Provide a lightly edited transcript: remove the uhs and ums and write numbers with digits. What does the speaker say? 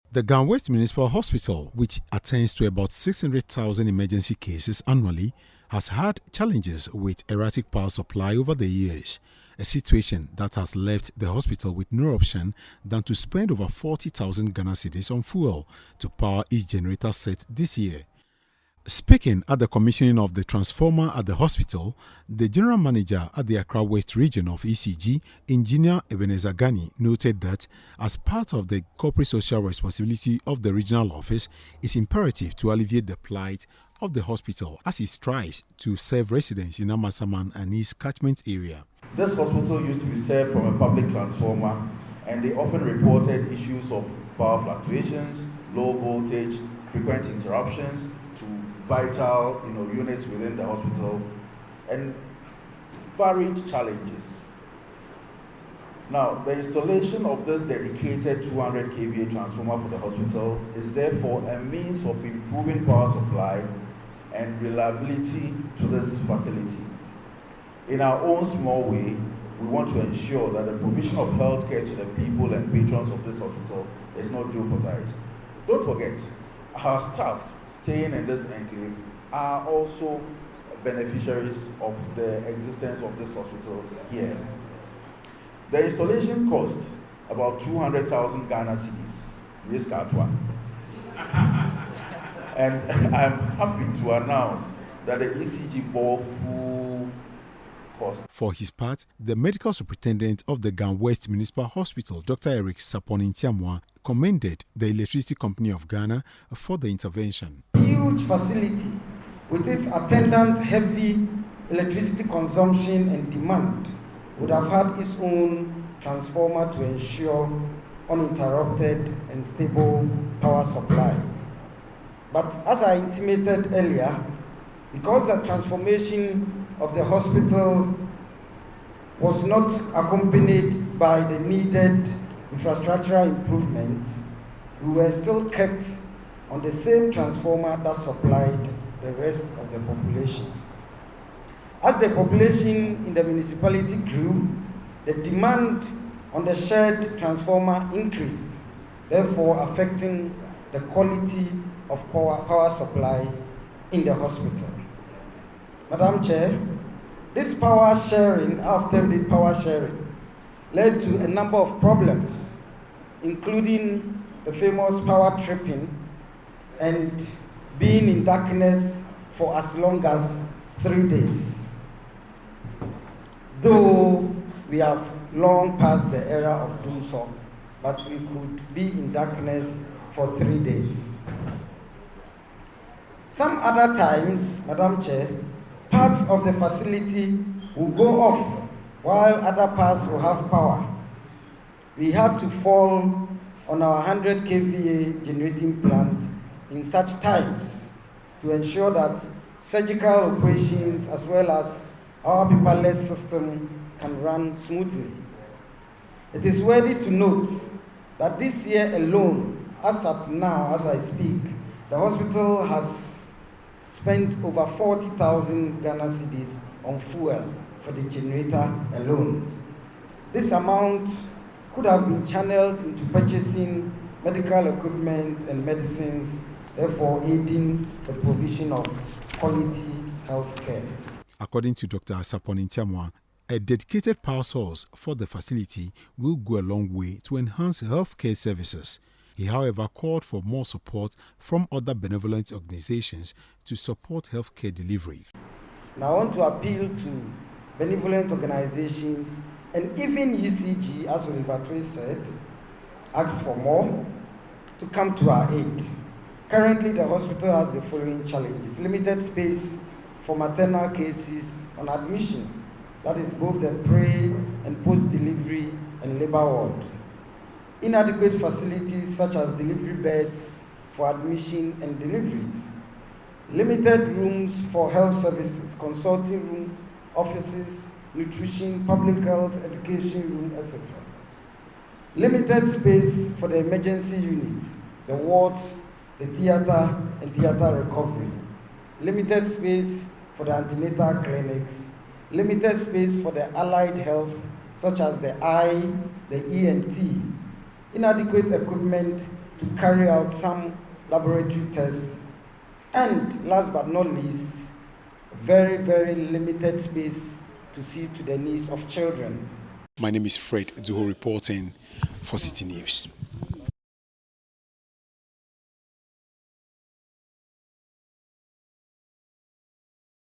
The Ga West Municipal Hospital, which attends to about 600,000 emergency cases annually, has had challenges with erratic power supply over the years, a situation that has left the hospital with no option than to spend over 40,000 Ghana cedis on fuel to power each generator set this year. Speaking at the commissioning of the transformer at the hospital, the general manager at the Accra West region of ECG, Engineer Ebenezer Gani, noted that as part of the corporate social responsibility of the regional office, it's imperative to alleviate the plight of the hospital as it strives to serve residents in Amasaman and its catchment area. This hospital used to be served from a public transformer, and they often reported issues of power fluctuations, low voltage, frequent interruptions to vital units within the hospital, and varied challenges. Now, the installation of this dedicated 200 kVA transformer for the hospital is therefore a means of improving power supply and reliability to this facility. In our own small way, we want to ensure that the provision of healthcare to the people and patrons of this hospital is not jeopardized. Don't forget, our staff staying in this enclave are also beneficiaries of the existence of this hospital here. The installation cost about 200,000 Ghana cedis. Yes, Katwa. And I'm happy to announce that the ECG bore full cost. For his part, the medical superintendent of the Ga West Municipal Hospital, Dr. Eric Sapon-Ntiamwa, commended the Electricity Company of Ghana for the intervention. Huge facility with its attendant heavy electricity consumption and demand would have had its own transformer to ensure uninterrupted and stable power supply. But as I intimated earlier, because the transformation of the hospital was not accompanied by the needed infrastructural improvements, we were still kept on the same transformer that supplied the rest of the population. As the population in the municipality grew, the demand on the shared transformer increased, therefore affecting the quality of power supply in the hospital. Madam Chair, this power sharing, after the power sharing, led to a number of problems, including the famous power tripping and being in darkness for as long as 3 days. Though we have long passed the era of doomsday, but we could be in darkness for 3 days. Some other times, Madam Chair, parts of the facility will go off while other parts will have power. We had to fall on our 100 kVA generating plant in such times to ensure that surgical operations as well as our paperless system can run smoothly. It is worthy to note that this year alone, as at now, as I speak, the hospital has spent over 40,000 Ghana cedis on fuel for the generator alone. This amount could have been channeled into purchasing medical equipment and medicines, therefore aiding the provision of quality health care. According to Dr. Sapon-Ntiamwa, a dedicated power source for the facility will go a long way to enhance healthcare services. He, however, called for more support from other benevolent organizations to support healthcare delivery. Now, I want to appeal to benevolent organizations and even ECG, as Oliver Tway said, ask for more to come to our aid. Currently, the hospital has the following challenges: limited space for maternal cases on admission, that is both the pre and post-delivery and labor ward. Inadequate facilities such as delivery beds for admission and deliveries. Limited rooms for health services, consulting room, offices, nutrition, public health, education room, etc. Limited space for the emergency units, the wards, the theater and theater recovery. Limited space for the antenatal clinics. Limited space for the allied health, such as the eye, the ENT. Inadequate equipment to carry out some laboratory tests, and last but not least, very, very limited space to see to the needs of children. My name is Fred Duho reporting for Citi News.